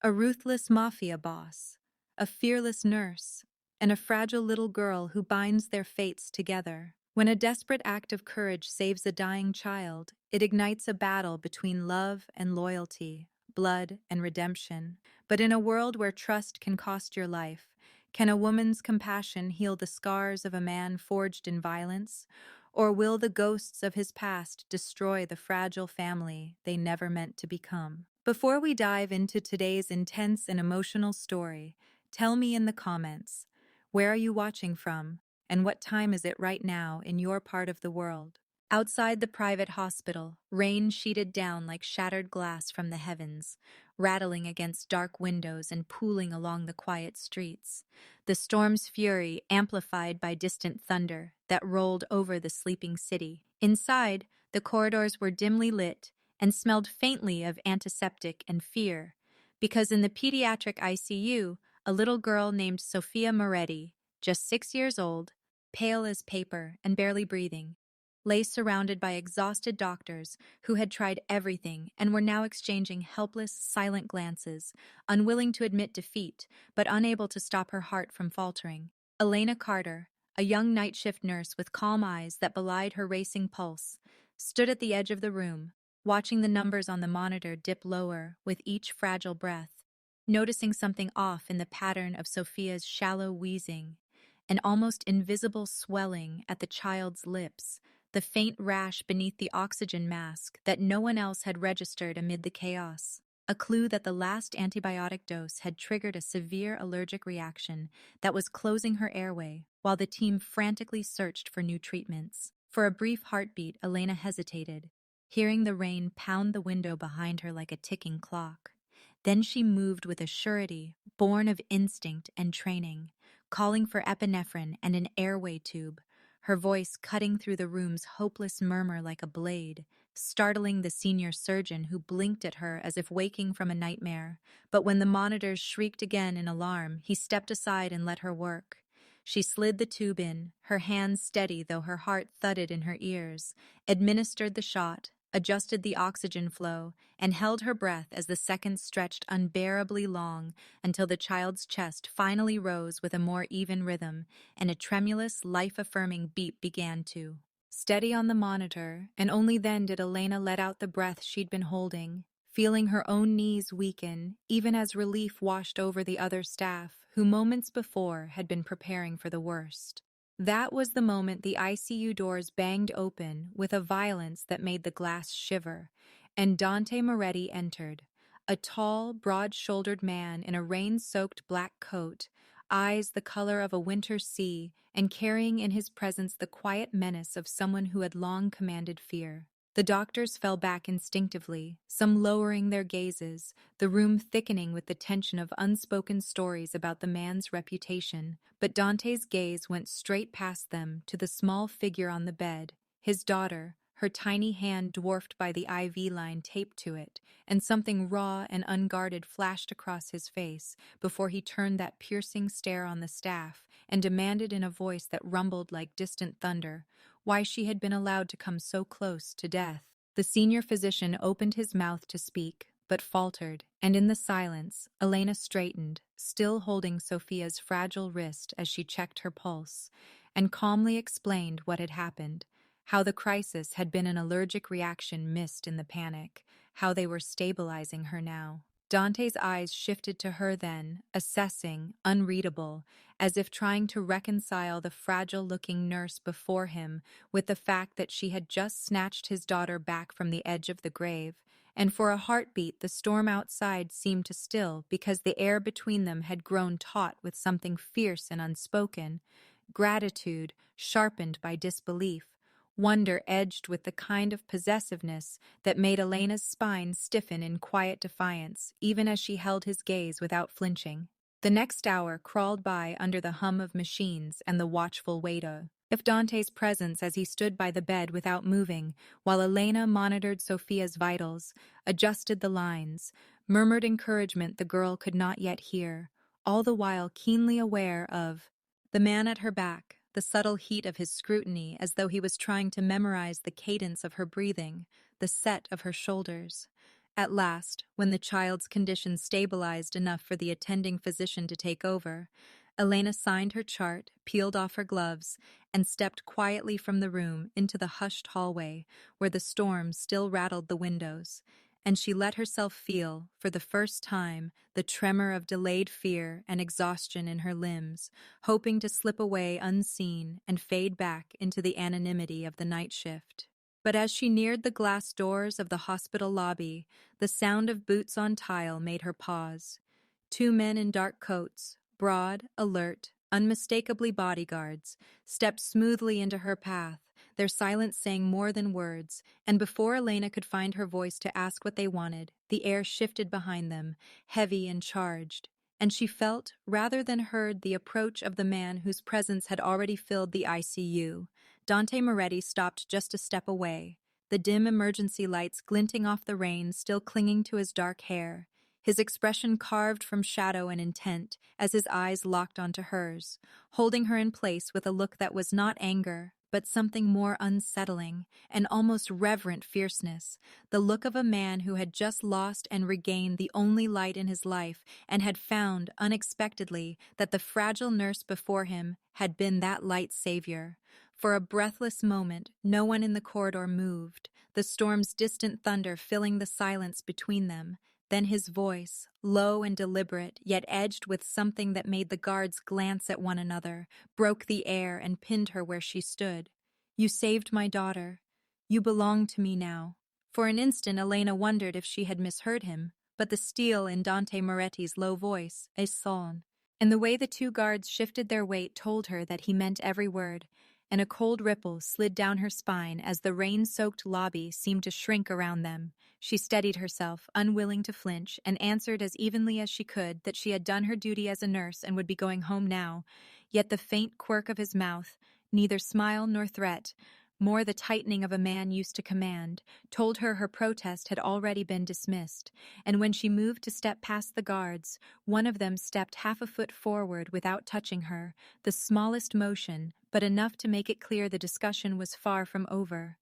A ruthless mafia boss, a fearless nurse, and a fragile little girl who binds their fates together. When a desperate act of courage saves a dying child, it ignites a battle between love and loyalty, blood and redemption. But in a world where trust can cost your life, can a woman's compassion heal the scars of a man forged in violence? Or will the ghosts of his past destroy the fragile family they never meant to become? Before we dive into today's intense and emotional story, tell me in the comments, where are you watching from, and what time is it right now in your part of the world? Outside the private hospital, rain sheeted down like shattered glass from the heavens, rattling against dark windows and pooling along the quiet streets. The storm's fury amplified by distant thunder that rolled over the sleeping city. Inside, the corridors were dimly lit and smelled faintly of antiseptic and fear, because in the pediatric ICU, a little girl named Sophia Moretti, just 6 years old, pale as paper and barely breathing, lay surrounded by exhausted doctors who had tried everything and were now exchanging helpless, silent glances, unwilling to admit defeat, but unable to stop her heart from faltering. Elena Carter, a young night shift nurse with calm eyes that belied her racing pulse, stood at the edge of the room, watching the numbers on the monitor dip lower with each fragile breath, noticing something off in the pattern of Sophia's shallow wheezing, an almost invisible swelling at the child's lips, the faint rash beneath the oxygen mask that no one else had registered amid the chaos. A clue that the last antibiotic dose had triggered a severe allergic reaction that was closing her airway while the team frantically searched for new treatments. For a brief heartbeat, Elena hesitated, hearing the rain pound the window behind her like a ticking clock. Then she moved with a surety born of instinct and training, calling for epinephrine and an airway tube, her voice cutting through the room's hopeless murmur like a blade, startling the senior surgeon who blinked at her as if waking from a nightmare. But when the monitors shrieked again in alarm, he stepped aside and let her work. She slid the tube in, her hands steady though her heart thudded in her ears, administered the shot, adjusted the oxygen flow, and held her breath as the seconds stretched unbearably long until the child's chest finally rose with a more even rhythm and a tremulous, life-affirming beat began to. Steady on the monitor, and only then did Elena let out the breath she'd been holding, feeling her own knees weaken, even as relief washed over the other staff, who moments before had been preparing for the worst. That was the moment the ICU doors banged open with a violence that made the glass shiver, and Dante Moretti entered, a tall, broad-shouldered man in a rain-soaked black coat, eyes the color of a winter sea, and carrying in his presence the quiet menace of someone who had long commanded fear. The doctors fell back instinctively, some lowering their gazes, the room thickening with the tension of unspoken stories about the man's reputation. But Dante's gaze went straight past them to the small figure on the bed, his daughter, her tiny hand dwarfed by the IV line taped to it, and something raw and unguarded flashed across his face before he turned that piercing stare on the staff and demanded in a voice that rumbled like distant thunder why she had been allowed to come so close to death. The senior physician opened his mouth to speak, but faltered, and in the silence, Elena straightened, still holding Sophia's fragile wrist as she checked her pulse, and calmly explained what had happened, how the crisis had been an allergic reaction missed in the panic, how they were stabilizing her now. Dante's eyes shifted to her then, assessing, unreadable, as if trying to reconcile the fragile-looking nurse before him with the fact that she had just snatched his daughter back from the edge of the grave, and for a heartbeat the storm outside seemed to still because the air between them had grown taut with something fierce and unspoken, gratitude sharpened by disbelief, wonder edged with the kind of possessiveness that made Elena's spine stiffen in quiet defiance, even as she held his gaze without flinching. The next hour crawled by under the hum of machines and the watchful weight of Dante's presence as he stood by the bed without moving, while Elena monitored Sophia's vitals, adjusted the lines, murmured encouragement the girl could not yet hear, all the while keenly aware of the man at her back, the subtle heat of his scrutiny as though he was trying to memorize the cadence of her breathing, the set of her shoulders. At last, when the child's condition stabilized enough for the attending physician to take over, Elena signed her chart, peeled off her gloves, and stepped quietly from the room into the hushed hallway where the storm still rattled the windows, and she let herself feel, for the first time, the tremor of delayed fear and exhaustion in her limbs, hoping to slip away unseen and fade back into the anonymity of the night shift. But as she neared the glass doors of the hospital lobby, the sound of boots on tile made her pause. Two men in dark coats, broad, alert, unmistakably bodyguards, stepped smoothly into her path, their silence saying more than words, and before Elena could find her voice to ask what they wanted, the air shifted behind them, heavy and charged, and she felt, rather than heard, the approach of the man whose presence had already filled the ICU. Dante Moretti stopped just a step away, the dim emergency lights glinting off the reins still clinging to his dark hair, his expression carved from shadow and intent as his eyes locked onto hers, holding her in place with a look that was not anger, but something more unsettling, an almost reverent fierceness, the look of a man who had just lost and regained the only light in his life and had found, unexpectedly, that the fragile nurse before him had been that light's savior. For a breathless moment, no one in the corridor moved, the storm's distant thunder filling the silence between them. Then his voice, low and deliberate, yet edged with something that made the guards glance at one another, broke the air and pinned her where she stood. "You saved my daughter. You belong to me now." For an instant, Elena wondered if she had misheard him, but the steel in Dante Moretti's low voice, "Es son," and the way the two guards shifted their weight told her that he meant every word, and a cold ripple slid down her spine as the rain-soaked lobby seemed to shrink around them. She steadied herself, unwilling to flinch, and answered as evenly as she could that she had done her duty as a nurse and would be going home now. Yet the faint quirk of his mouth, neither smile nor threat, more the tightening of a man used to command, told her her protest had already been dismissed, and when she moved to step past the guards, one of them stepped half a foot forward without touching her, the smallest motion, but enough to make it clear the discussion was far from over.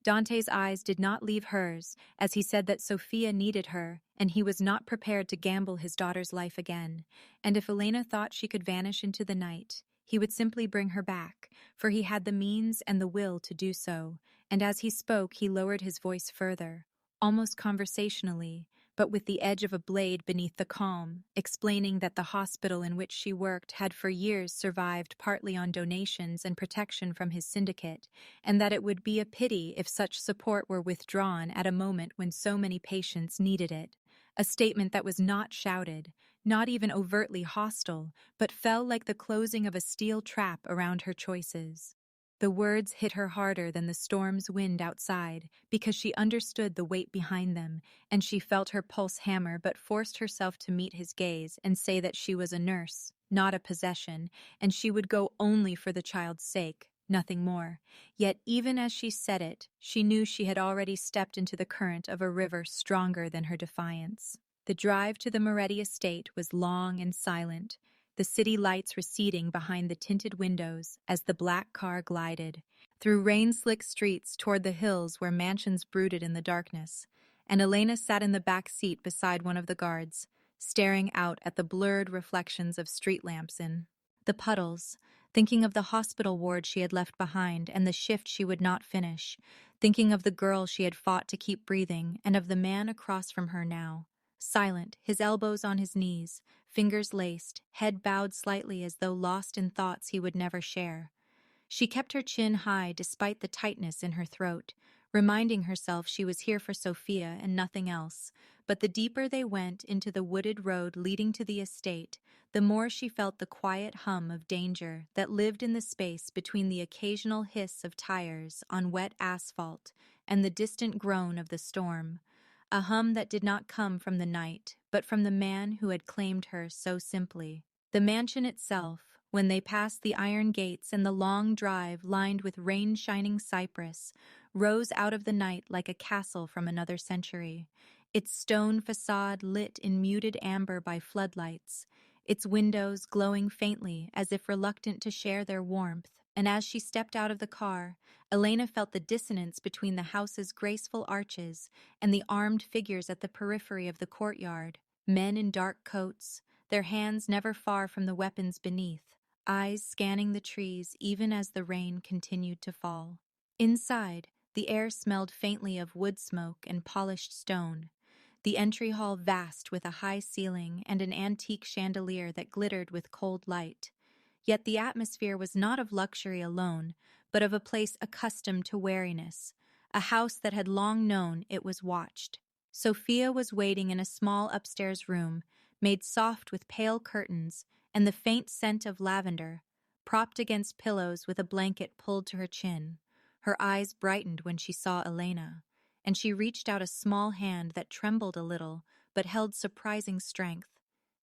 Dante's eyes did not leave hers as he said that Sophia needed her, and he was not prepared to gamble his daughter's life again, and if Elena thought she could vanish into the night, he would simply bring her back, for he had the means and the will to do so, and as he spoke he lowered his voice further, almost conversationally, but with the edge of a blade beneath the calm, explaining that the hospital in which she worked had for years survived partly on donations and protection from his syndicate, and that it would be a pity if such support were withdrawn at a moment when so many patients needed it. A statement that was not shouted, not even overtly hostile, but fell like the closing of a steel trap around her choices. The words hit her harder than the storm's wind outside because she understood the weight behind them, and she felt her pulse hammer but forced herself to meet his gaze and say that she was a nurse, not a possession, and she would go only for the child's sake, nothing more. Yet even as she said it, she knew she had already stepped into the current of a river stronger than her defiance. The drive to the Moretti estate was long and silent, the city lights receding behind the tinted windows as the black car glided through rain-slick streets toward the hills where mansions brooded in the darkness, and Elena sat in the back seat beside one of the guards, staring out at the blurred reflections of street lamps in the puddles, thinking of the hospital ward she had left behind and the shift she would not finish, thinking of the girl she had fought to keep breathing and of the man across from her now, silent, his elbows on his knees, fingers laced, head bowed slightly as though lost in thoughts he would never share. She kept her chin high despite the tightness in her throat, reminding herself she was here for Sophia and nothing else, but the deeper they went into the wooded road leading to the estate, the more she felt the quiet hum of danger that lived in the space between the occasional hiss of tires on wet asphalt and the distant groan of the storm. A hum that did not come from the night, but from the man who had claimed her so simply. The mansion itself, when they passed the iron gates and the long drive lined with rain-shining cypress, rose out of the night like a castle from another century, its stone facade lit in muted amber by floodlights, its windows glowing faintly as if reluctant to share their warmth, and as she stepped out of the car, Elena felt the dissonance between the house's graceful arches and the armed figures at the periphery of the courtyard. Men in dark coats, their hands never far from the weapons beneath, eyes scanning the trees even as the rain continued to fall. Inside, the air smelled faintly of wood smoke and polished stone, the entry hall vast with a high ceiling and an antique chandelier that glittered with cold light. Yet the atmosphere was not of luxury alone, but of a place accustomed to wariness, a house that had long known it was watched. Sophia was waiting in a small upstairs room, made soft with pale curtains and the faint scent of lavender, propped against pillows with a blanket pulled to her chin. Her eyes brightened when she saw Elena, and she reached out a small hand that trembled a little but held surprising strength.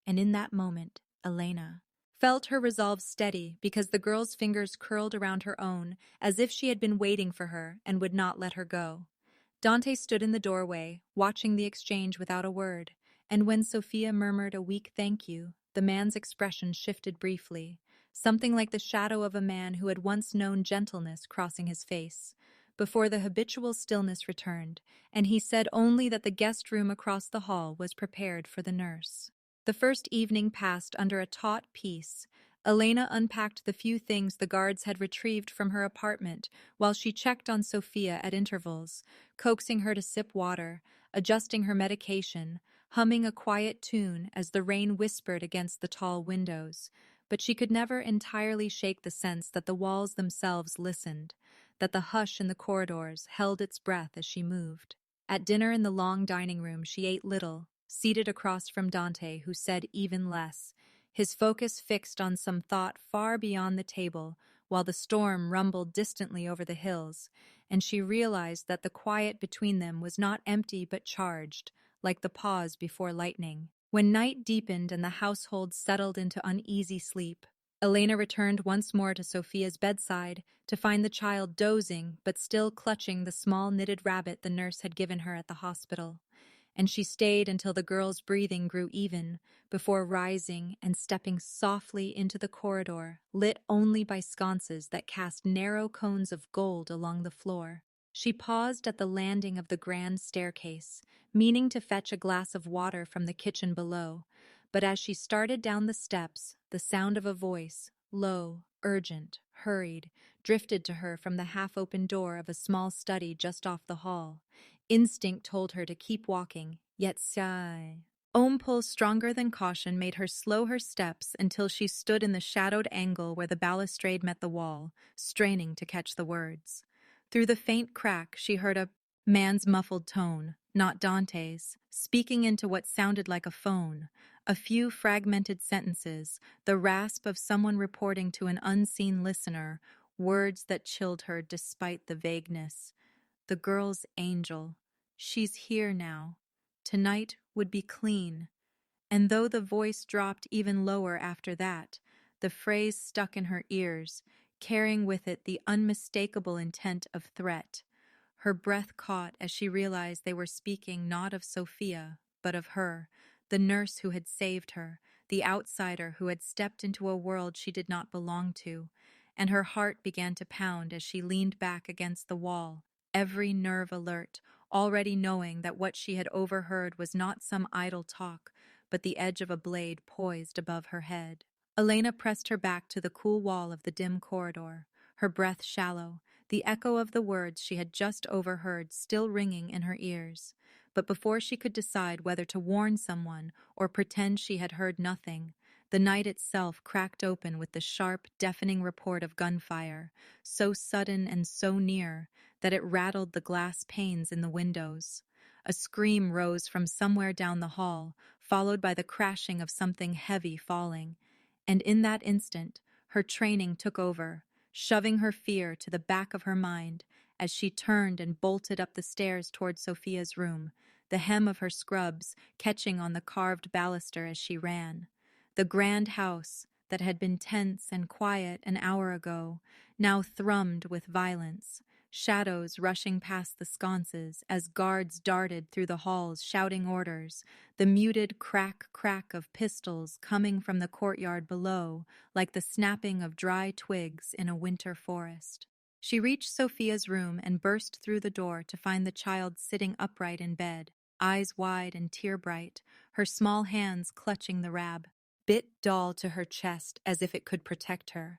And in that moment, Elena felt her resolve steady because the girl's fingers curled around her own as if she had been waiting for her and would not let her go. Dante stood in the doorway, watching the exchange without a word, and when Sophia murmured a weak thank you, the man's expression shifted briefly, something like the shadow of a man who had once known gentleness crossing his face, before the habitual stillness returned, and he said only that the guest room across the hall was prepared for the nurse. The first evening passed under a taut peace. Elena unpacked the few things the guards had retrieved from her apartment while she checked on Sophia at intervals, coaxing her to sip water, adjusting her medication, humming a quiet tune as the rain whispered against the tall windows. But she could never entirely shake the sense that the walls themselves listened, that the hush in the corridors held its breath as she moved. At dinner in the long dining room, she ate little, seated across from Dante, who said even less, his focus fixed on some thought far beyond the table, while the storm rumbled distantly over the hills, and she realized that the quiet between them was not empty but charged, like the pause before lightning. When night deepened and the household settled into uneasy sleep, Elena returned once more to Sophia's bedside to find the child dozing but still clutching the small knitted rabbit the nurse had given her at the hospital, and she stayed until the girl's breathing grew even, before rising and stepping softly into the corridor, lit only by sconces that cast narrow cones of gold along the floor. She paused at the landing of the grand staircase, meaning to fetch a glass of water from the kitchen below, but as she started down the steps, the sound of a voice, low, urgent, hurried, drifted to her from the half-open door of a small study just off the hall. Instinct told her to keep walking, yet sigh. Impulse stronger than caution made her slow her steps until she stood in the shadowed angle where the balustrade met the wall, straining to catch the words. Through the faint crack, she heard a man's muffled tone, not Dante's, speaking into what sounded like a phone. A few fragmented sentences, the rasp of someone reporting to an unseen listener, words that chilled her despite the vagueness. The girl's angel. She's here now. Tonight would be clean. And though the voice dropped even lower after that, the phrase stuck in her ears, carrying with it the unmistakable intent of threat. Her breath caught as she realized they were speaking not of Sophia, but of her, the nurse who had saved her, the outsider who had stepped into a world she did not belong to, and her heart began to pound as she leaned back against the wall, every nerve alert, already knowing that what she had overheard was not some idle talk, but the edge of a blade poised above her head. Elena pressed her back to the cool wall of the dim corridor, her breath shallow, the echo of the words she had just overheard still ringing in her ears. But before she could decide whether to warn someone or pretend she had heard nothing, the night itself cracked open with the sharp, deafening report of gunfire, so sudden and so near that it rattled the glass panes in the windows. A scream rose from somewhere down the hall, followed by the crashing of something heavy falling. And in that instant, her training took over, shoving her fear to the back of her mind as she turned and bolted up the stairs toward Sophia's room, the hem of her scrubs catching on the carved baluster as she ran. The grand house, that had been tense and quiet an hour ago, now thrummed with violence. shadows rushing past the sconces as guards darted through the halls shouting orders, the muted crack of pistols coming from the courtyard below like the snapping of dry twigs in a winter forest. She reached Sophia's room and burst through the door to find the child sitting upright in bed, eyes wide and tear-bright, her small hands clutching the bit doll to her chest as if it could protect her.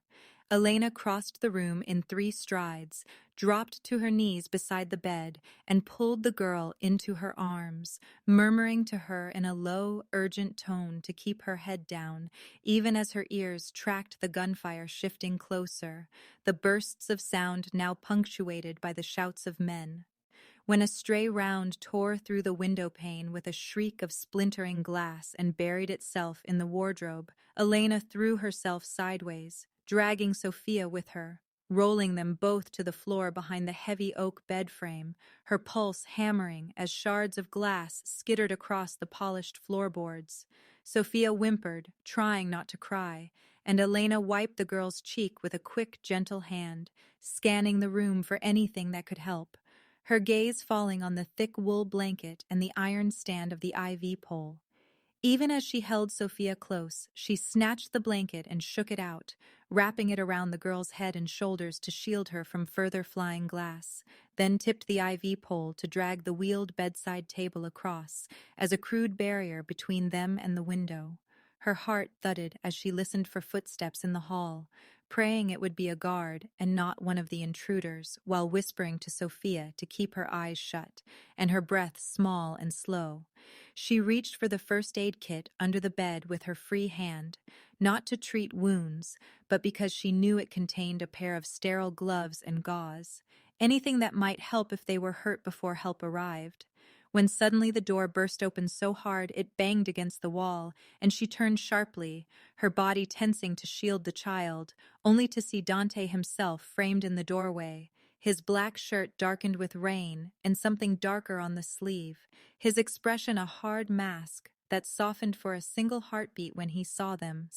Elena crossed the room in 3 strides, dropped to her knees beside the bed, and pulled the girl into her arms, murmuring to her in a low, urgent tone to keep her head down, even as her ears tracked the gunfire shifting closer, the bursts of sound now punctuated by the shouts of men. When a stray round tore through the window pane with a shriek of splintering glass and buried itself in the wardrobe, Elena threw herself sideways, dragging Sophia with her, rolling them both to the floor behind the heavy oak bed frame, her pulse hammering as shards of glass skittered across the polished floorboards. Sophia whimpered, trying not to cry, and Elena wiped the girl's cheek with a quick, gentle hand, scanning the room for anything that could help, her gaze falling on the thick wool blanket and the iron stand of the IV pole. Even as she held Sophia close, she snatched the blanket and shook it out, wrapping it around the girl's head and shoulders to shield her from further flying glass, then tipped the IV pole to drag the wheeled bedside table across, as a crude barrier between them and the window. Her heart thudded as she listened for footsteps in the hall, praying it would be a guard and not one of the intruders, while whispering to Sophia to keep her eyes shut and her breath small and slow. She reached for the first aid kit under the bed with her free hand, not to treat wounds, but because she knew it contained a pair of sterile gloves and gauze, anything that might help if they were hurt before help arrived. When suddenly the door burst open so hard it banged against the wall, and she turned sharply, her body tensing to shield the child, only to see Dante himself framed in the doorway, his black shirt darkened with rain and something darker on the sleeve, his expression a hard mask that softened for a single heartbeat when he saw them,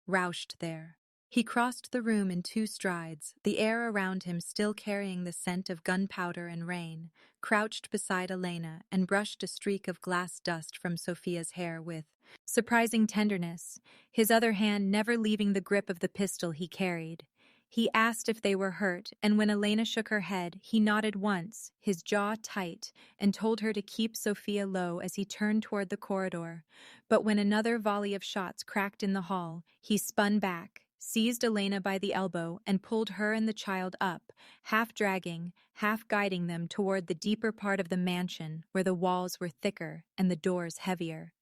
roushed there. He crossed the room in 2 strides, the air around him still carrying the scent of gunpowder and rain, crouched beside Elena and brushed a streak of glass dust from Sophia's hair with surprising tenderness, his other hand never leaving the grip of the pistol he carried. He asked if they were hurt, and when Elena shook her head, he nodded once, his jaw tight, and told her to keep Sophia low as he turned toward the corridor. But when another volley of shots cracked in the hall, he spun back, seized Elena by the elbow, and pulled her and the child up, half dragging, half guiding them toward the deeper part of the mansion where the walls were thicker and the doors heavier.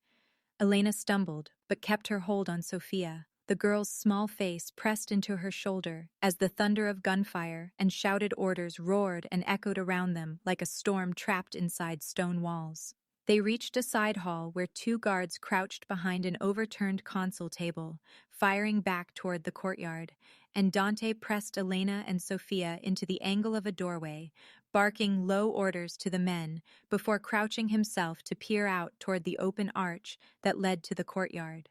Elena stumbled, but kept her hold on Sophia, the girl's small face pressed into her shoulder as the thunder of gunfire and shouted orders roared and echoed around them like a storm trapped inside stone walls. They reached a side hall where 2 guards crouched behind an overturned console table, firing back toward the courtyard, and Dante pressed Elena and Sophia into the angle of a doorway, barking low orders to the men before crouching himself to peer out toward the open arch that led to the courtyard.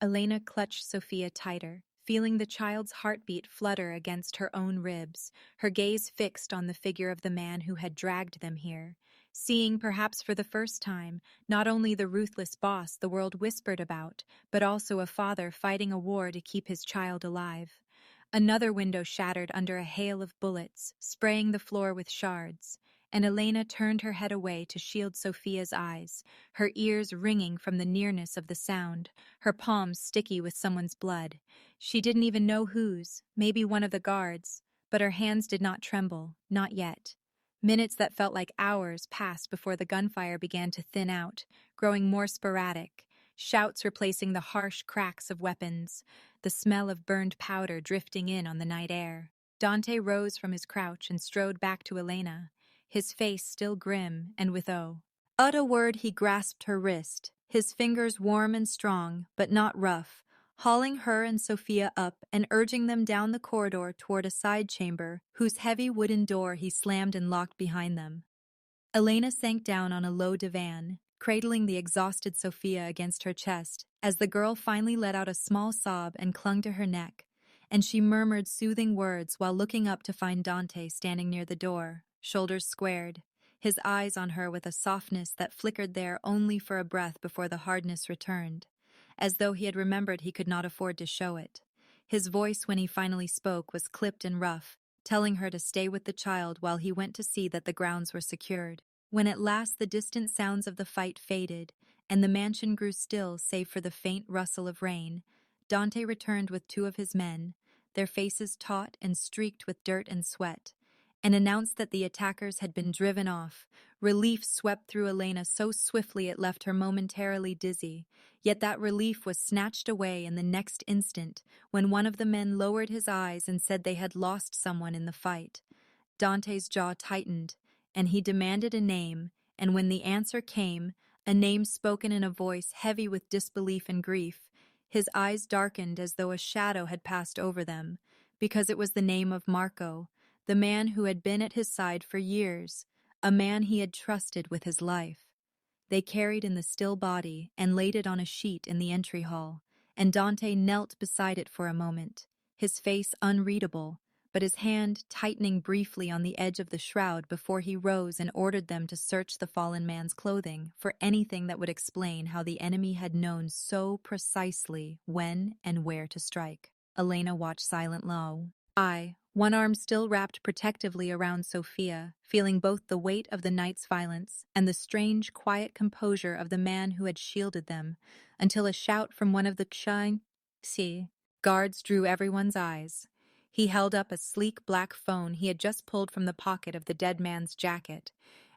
Elena clutched Sophia tighter, feeling the child's heartbeat flutter against her own ribs, her gaze fixed on the figure of the man who had dragged them here, seeing perhaps for the first time not only the ruthless boss the world whispered about, but also a father fighting a war to keep his child alive. Another window shattered under a hail of bullets, spraying the floor with shards, and Elena turned her head away to shield Sophia's eyes, her ears ringing from the nearness of the sound, her palms sticky with someone's blood. She didn't even know whose, maybe one of the guards, but her hands did not tremble, not yet. Minutes that felt like hours passed before the gunfire began to thin out, growing more sporadic, shouts replacing the harsh cracks of weapons, the smell of burned powder drifting in on the night air. Dante rose from his crouch and strode back to Elena, his face still grim and with At a word he grasped her wrist, his fingers warm and strong, but not rough, hauling her and Sophia up and urging them down the corridor toward a side chamber whose heavy wooden door he slammed and locked behind them. Elena sank down on a low divan, cradling the exhausted Sophia against her chest as the girl finally let out a small sob and clung to her neck, and she murmured soothing words while looking up to find Dante standing near the door, shoulders squared, his eyes on her with a softness that flickered there only for a breath before the hardness returned, as though he had remembered he could not afford to show it. His voice when he finally spoke was clipped and rough, telling her to stay with the child while he went to see that the grounds were secured. When at last the distant sounds of the fight faded, and the mansion grew still save for the faint rustle of rain, Dante returned with two of his men, their faces taut and streaked with dirt and sweat, and announced that the attackers had been driven off. Relief swept through Elena so swiftly it left her momentarily dizzy, yet that relief was snatched away in the next instant when one of the men lowered his eyes and said they had lost someone in the fight. Dante's jaw tightened, and he demanded a name, and when the answer came, a name spoken in a voice heavy with disbelief and grief, his eyes darkened as though a shadow had passed over them, because it was the name of Marco, the man who had been at his side for years, a man he had trusted with his life. They carried in the still body and laid it on a sheet in the entry hall, and Dante knelt beside it for a moment, his face unreadable, but his hand tightening briefly on the edge of the shroud before he rose and ordered them to search the fallen man's clothing for anything that would explain how the enemy had known so precisely when and where to strike. Elena watched silent low. One arm still wrapped protectively around Sophia, feeling both the weight of the night's violence and the strange, quiet composure of the man who had shielded them, until a shout from one of the guards drew everyone's eyes. He held up a sleek black phone he had just pulled from the pocket of the dead man's jacket,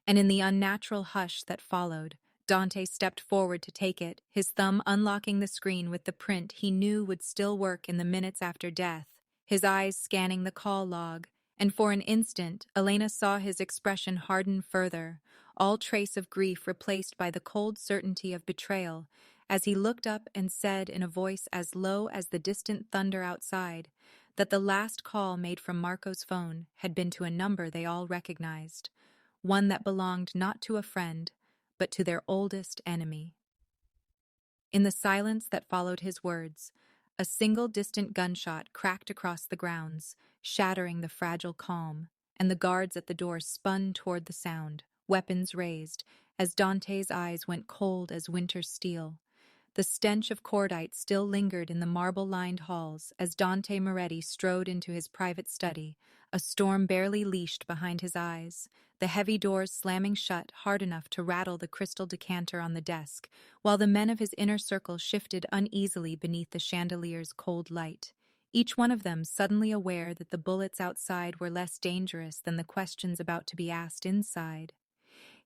and in the unnatural hush that followed, Dante stepped forward to take it, his thumb unlocking the screen with the print he knew would still work in the minutes after death, his eyes scanning the call log, and for an instant, Elena saw his expression harden further, all trace of grief replaced by the cold certainty of betrayal, as he looked up and said in a voice as low as the distant thunder outside, that the last call made from Marco's phone had been to a number they all recognized, one that belonged not to a friend, but to their oldest enemy. In the silence that followed his words, a single distant gunshot cracked across the grounds, shattering the fragile calm, and the guards at the door spun toward the sound, weapons raised, as Dante's eyes went cold as winter steel. The stench of cordite still lingered in the marble-lined halls as Dante Moretti strode into his private study, a storm barely leashed behind his eyes, the heavy doors slamming shut hard enough to rattle the crystal decanter on the desk, while the men of his inner circle shifted uneasily beneath the chandelier's cold light, each one of them suddenly aware that the bullets outside were less dangerous than the questions about to be asked inside.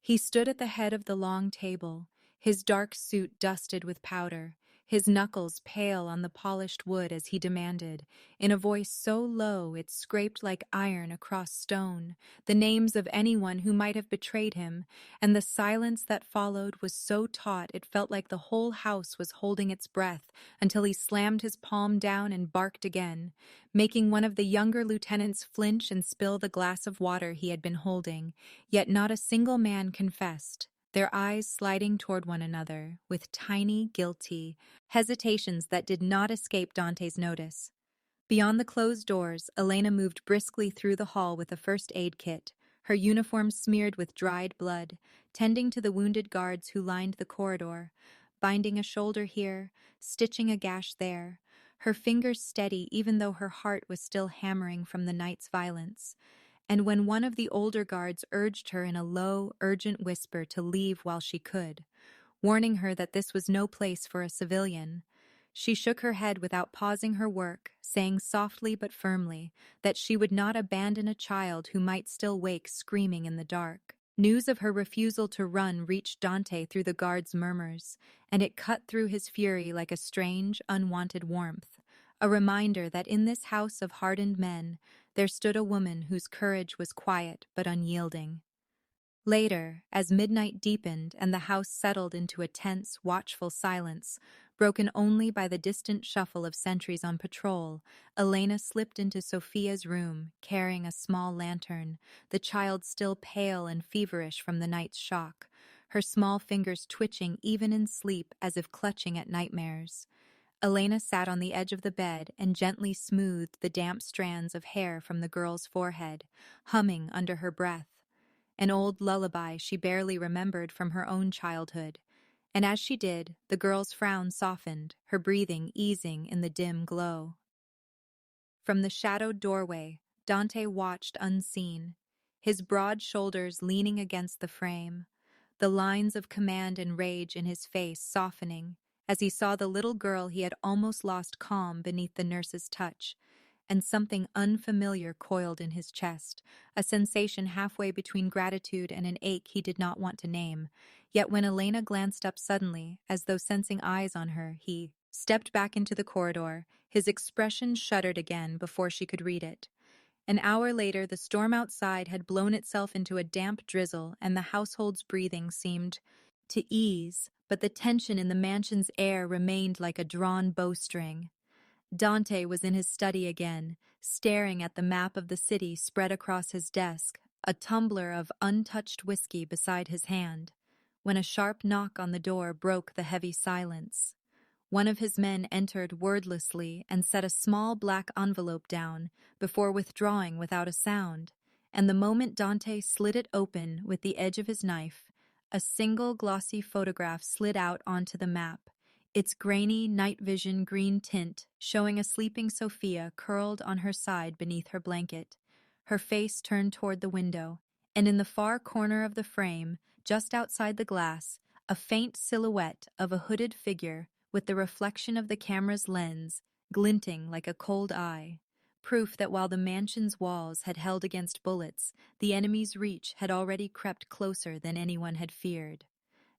He stood at the head of the long table, his dark suit dusted with powder, his knuckles pale on the polished wood as he demanded, in a voice so low it scraped like iron across stone, the names of anyone who might have betrayed him, and the silence that followed was so taut it felt like the whole house was holding its breath until he slammed his palm down and barked again, making one of the younger lieutenants flinch and spill the glass of water he had been holding, yet not a single man confessed, their eyes sliding toward one another with tiny, guilty hesitations that did not escape Dante's notice. Beyond the closed doors, Elena moved briskly through the hall with a first aid kit, her uniform smeared with dried blood, tending to the wounded guards who lined the corridor, binding a shoulder here, stitching a gash there, her fingers steady even though her heart was still hammering from the night's violence. And when one of the older guards urged her in a low, urgent whisper to leave while she could, warning her that this was no place for a civilian, she shook her head without pausing her work, saying softly but firmly that she would not abandon a child who might still wake screaming in the dark. News of her refusal to run reached Dante through the guard's murmurs, and it cut through his fury like a strange, unwanted warmth, a reminder that in this house of hardened men, there stood a woman whose courage was quiet but unyielding. Later, as midnight deepened and the house settled into a tense, watchful silence, broken only by the distant shuffle of sentries on patrol, Elena slipped into Sophia's room, carrying a small lantern, the child still pale and feverish from the night's shock, her small fingers twitching even in sleep as if clutching at nightmares. Elena sat on the edge of the bed and gently smoothed the damp strands of hair from the girl's forehead, humming under her breath. An old lullaby she barely remembered from her own childhood. And as she did, the girl's frown softened, her breathing easing in the dim glow. From the shadowed doorway, Dante watched unseen, his broad shoulders leaning against the frame, the lines of command and rage in his face softening as he saw the little girl he had almost lost calm beneath the nurse's touch, and something unfamiliar coiled in his chest, a sensation halfway between gratitude and an ache he did not want to name. Yet when Elena glanced up suddenly, as though sensing eyes on her, he stepped back into the corridor, his expression shuddered again before she could read it. An hour later, the storm outside had blown itself into a damp drizzle, and the household's breathing seemed to ease, but the tension in the mansion's air remained like a drawn bowstring. Dante was in his study again, staring at the map of the city spread across his desk, a tumbler of untouched whiskey beside his hand, when a sharp knock on the door broke the heavy silence. One of his men entered wordlessly and set a small black envelope down before withdrawing without a sound, and the moment Dante slid it open with the edge of his knife, a single glossy photograph slid out onto the map, its grainy night vision green tint showing a sleeping Sophia curled on her side beneath her blanket, her face turned toward the window, and in the far corner of the frame, just outside the glass, a faint silhouette of a hooded figure with the reflection of the camera's lens glinting like a cold eye, proof that while the mansion's walls had held against bullets, the enemy's reach had already crept closer than anyone had feared.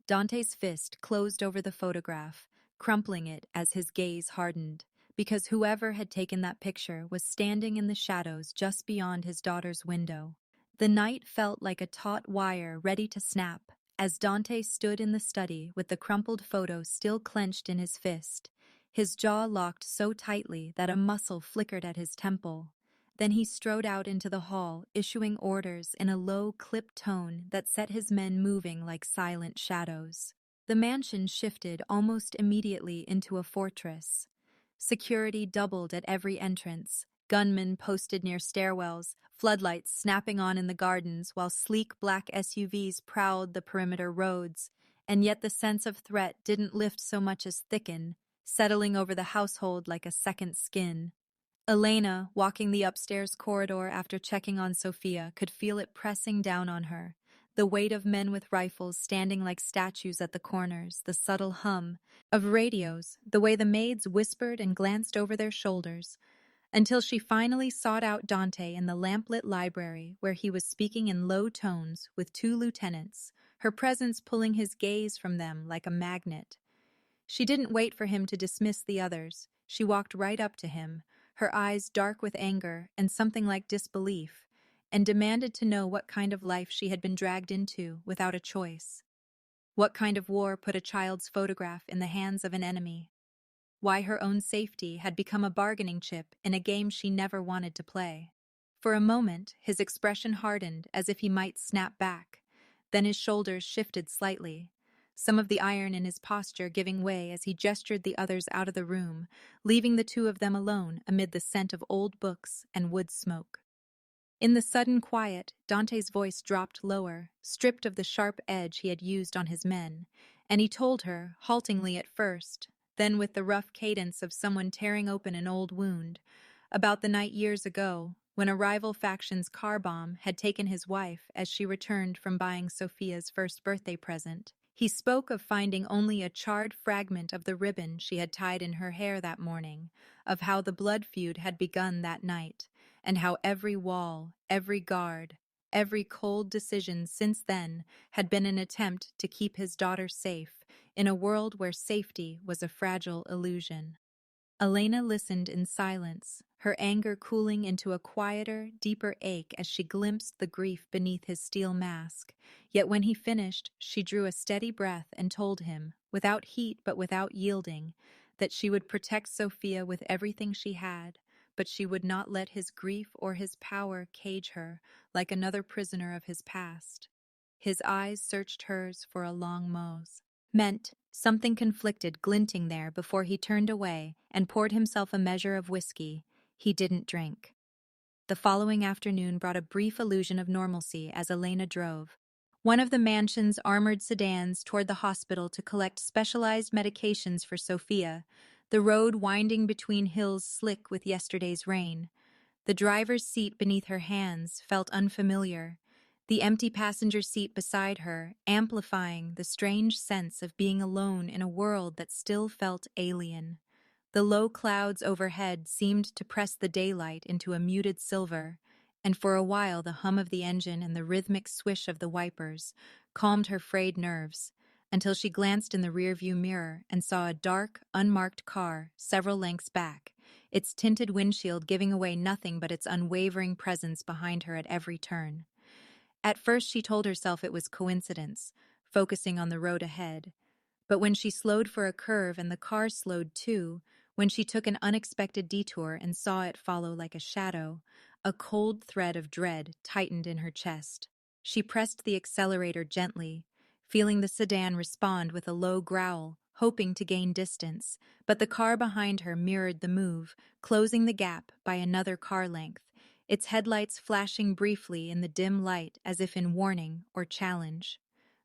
Dante's fist closed over the photograph, crumpling it as his gaze hardened, because whoever had taken that picture was standing in the shadows just beyond his daughter's window. The night felt like a taut wire ready to snap, as Dante stood in the study with the crumpled photo still clenched in his fist, his jaw locked so tightly that a muscle flickered at his temple. Then he strode out into the hall, issuing orders in a low, clipped tone that set his men moving like silent shadows. The mansion shifted almost immediately into a fortress. Security doubled at every entrance, gunmen posted near stairwells, floodlights snapping on in the gardens while sleek black SUVs prowled the perimeter roads, and yet the sense of threat didn't lift so much as thicken, settling over the household like a second skin. Elena, walking the upstairs corridor after checking on Sophia, could feel it pressing down on her, the weight of men with rifles standing like statues at the corners, the subtle hum of radios, the way the maids whispered and glanced over their shoulders, until she finally sought out Dante in the lamplit library where he was speaking in low tones with two lieutenants, her presence pulling his gaze from them like a magnet. She didn't wait for him to dismiss the others. She walked right up to him, her eyes dark with anger and something like disbelief, and demanded to know what kind of life she had been dragged into without a choice. What kind of war put a child's photograph in the hands of an enemy? Why her own safety had become a bargaining chip in a game she never wanted to play. For a moment, his expression hardened as if he might snap back. Then his shoulders shifted slightly, some of the iron in his posture giving way as he gestured the others out of the room, leaving the two of them alone amid the scent of old books and wood smoke. In the sudden quiet, Dante's voice dropped lower, stripped of the sharp edge he had used on his men, and he told her, haltingly at first, then with the rough cadence of someone tearing open an old wound, about the night years ago, when a rival faction's car bomb had taken his wife as she returned from buying Sophia's first birthday present. He spoke of finding only a charred fragment of the ribbon she had tied in her hair that morning, of how the blood feud had begun that night, and how every wall, every guard, every cold decision since then had been an attempt to keep his daughter safe in a world where safety was a fragile illusion. Elena listened in silence, her anger cooling into a quieter, deeper ache as she glimpsed the grief beneath his steel mask. Yet when he finished, she drew a steady breath and told him, without heat but without yielding, that she would protect Sophia with everything she had, but she would not let his grief or his power cage her like another prisoner of his past. His eyes searched hers for a long moment, something conflicted glinting there before he turned away and poured himself a measure of whiskey. He didn't drink. The following afternoon brought a brief illusion of normalcy as Elena drove one of the mansion's armored sedans toward the hospital to collect specialized medications for Sophia, the road winding between hills slick with yesterday's rain. The driver's seat beneath her hands felt unfamiliar, the empty passenger seat beside her amplifying the strange sense of being alone in a world that still felt alien. The low clouds overhead seemed to press the daylight into a muted silver, and for a while the hum of the engine and the rhythmic swish of the wipers calmed her frayed nerves, until she glanced in the rearview mirror and saw a dark, unmarked car several lengths back, its tinted windshield giving away nothing but its unwavering presence behind her at every turn. At first she told herself it was coincidence, focusing on the road ahead. But when she slowed for a curve and the car slowed too, when she took an unexpected detour and saw it follow like a shadow, a cold thread of dread tightened in her chest. She pressed the accelerator gently, feeling the sedan respond with a low growl, hoping to gain distance, but the car behind her mirrored the move, closing the gap by another car length, its headlights flashing briefly in the dim light as if in warning or challenge.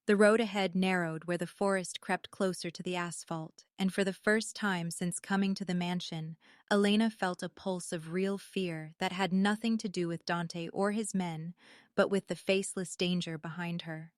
The road ahead narrowed where the forest crept closer to the asphalt, and for the first time since coming to the mansion, Elena felt a pulse of real fear that had nothing to do with Dante or his men, but with the faceless danger behind her.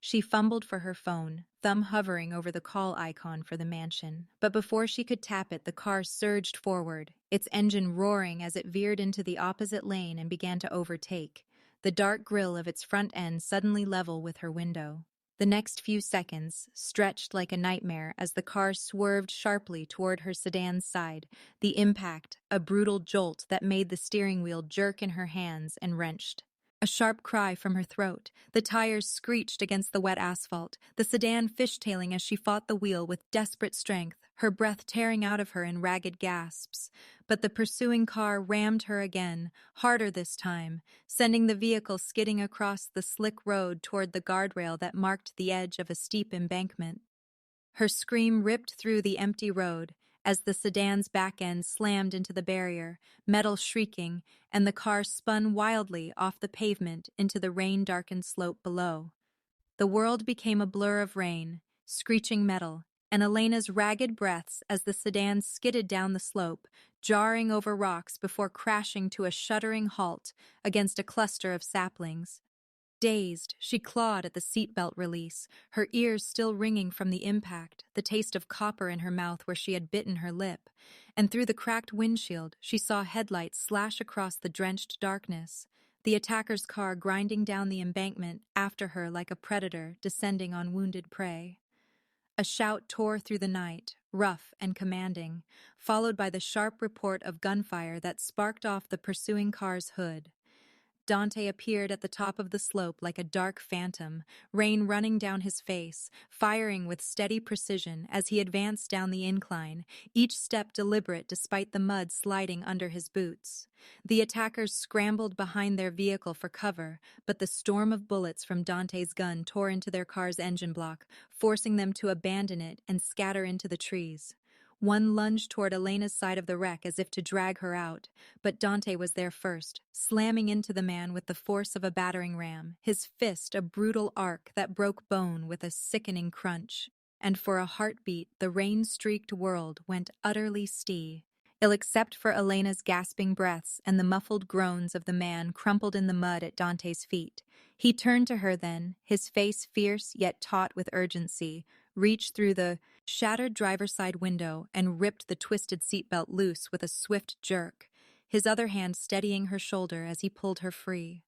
She fumbled for her phone, thumb hovering over the call icon for the mansion, but before she could tap it, the car surged forward, its engine roaring as it veered into the opposite lane and began to overtake, the dark grille of its front end suddenly level with her window. The next few seconds stretched like a nightmare as the car swerved sharply toward her sedan's side, the impact a brutal jolt that made the steering wheel jerk in her hands and wrenched. A sharp cry from her throat, the tires screeched against the wet asphalt, the sedan fishtailing as she fought the wheel with desperate strength, her breath tearing out of her in ragged gasps. But the pursuing car rammed her again, harder this time, sending the vehicle skidding across the slick road toward the guardrail that marked the edge of a steep embankment. Her scream ripped through the empty road as the sedan's back end slammed into the barrier, metal shrieking, and the car spun wildly off the pavement into the rain-darkened slope below. The world became a blur of rain, screeching metal, and Elena's ragged breaths as the sedan skidded down the slope, jarring over rocks before crashing to a shuddering halt against a cluster of saplings. Dazed, she clawed at the seatbelt release, her ears still ringing from the impact, the taste of copper in her mouth where she had bitten her lip, and through the cracked windshield she saw headlights slash across the drenched darkness, the attacker's car grinding down the embankment after her like a predator descending on wounded prey. A shout tore through the night, rough and commanding, followed by the sharp report of gunfire that sparked off the pursuing car's hood. Dante appeared at the top of the slope like a dark phantom, rain running down his face, firing with steady precision as he advanced down the incline, each step deliberate despite the mud sliding under his boots. The attackers scrambled behind their vehicle for cover, but the storm of bullets from Dante's gun tore into their car's engine block, forcing them to abandon it and scatter into the trees. One lunged toward Elena's side of the wreck as if to drag her out, but Dante was there first, slamming into the man with the force of a battering ram, his fist a brutal arc that broke bone with a sickening crunch. And for a heartbeat, the rain-streaked world went utterly still except for Elena's gasping breaths and the muffled groans of the man crumpled in the mud at Dante's feet. He turned to her then, his face fierce yet taut with urgency, reached through the shattered driver's side window and ripped the twisted seatbelt loose with a swift jerk, his other hand steadying her shoulder as he pulled her free.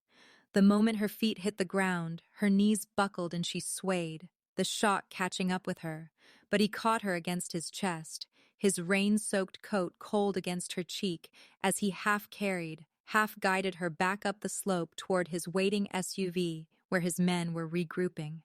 The moment her feet hit the ground, her knees buckled and she swayed, the shock catching up with her, but he caught her against his chest, his rain-soaked coat cold against her cheek as he half-carried, half-guided her back up the slope toward his waiting SUV where his men were regrouping.